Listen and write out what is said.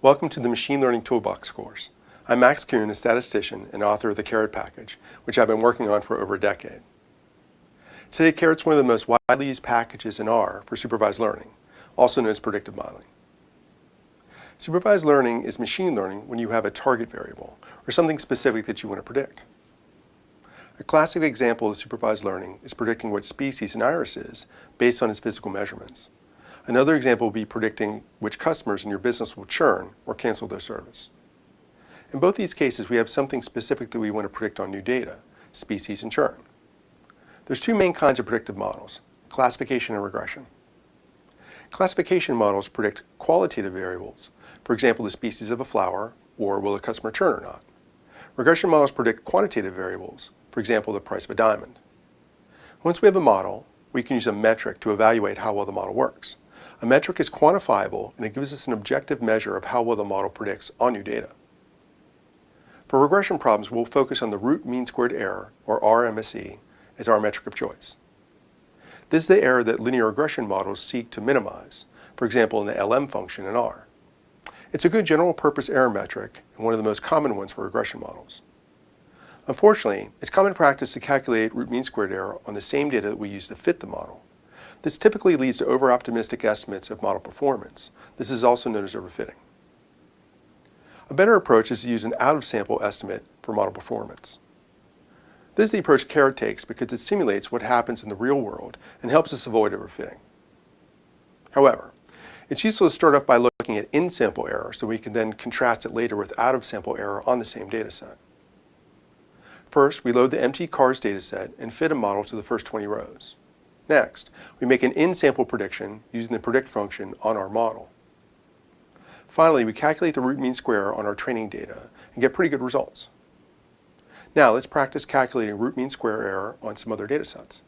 Welcome to the Machine Learning Toolbox course. I'm Max Kuhn, a statistician and author of the caret package, which I've been working on for over a decade. Today, caret's one of the most widely used packages in R for supervised learning, also known as predictive modeling. Supervised learning is machine learning when you have a target variable, or something specific that you want to predict. A classic example of supervised learning is predicting what species an iris is based on its physical measurements. Another example would be predicting which customers in your business will churn or cancel their service. In both these cases, we have something specific that we want to predict on new data, species and churn. There's two main kinds of predictive models, classification and regression. Classification models predict qualitative variables, for example, the species of a flower, or will a customer churn or not. Regression models predict quantitative variables, for example, the price of a diamond. Once we have a model, we can use a metric to evaluate how well the model works. A metric is quantifiable, and it gives us an objective measure of how well the model predicts on new data. For regression problems, we'll focus on the root mean squared error, or RMSE, as our metric of choice. This is the error that linear regression models seek to minimize, for example, in the LM function in R. It's a good general purpose error metric and one of the most common ones for regression models. Unfortunately, it's common practice to calculate root mean squared error on the same data that we use to fit the model. This typically leads to over-optimistic estimates of model performance. This is also known as overfitting. A better approach is to use an out-of-sample estimate for model performance. This is the approach caret takes because it simulates what happens in the real world and helps us avoid overfitting. However, it's useful to start off by looking at in-sample error so we can then contrast it later with out-of-sample error on the same data set. First, we load the empty cars dataset and fit a model to the first 20 rows. Next, we make an in-sample prediction using the predict function on our model. Finally, we calculate the root mean square on our training data and get pretty good results. Now, let's practice calculating root mean square error on some other data sets.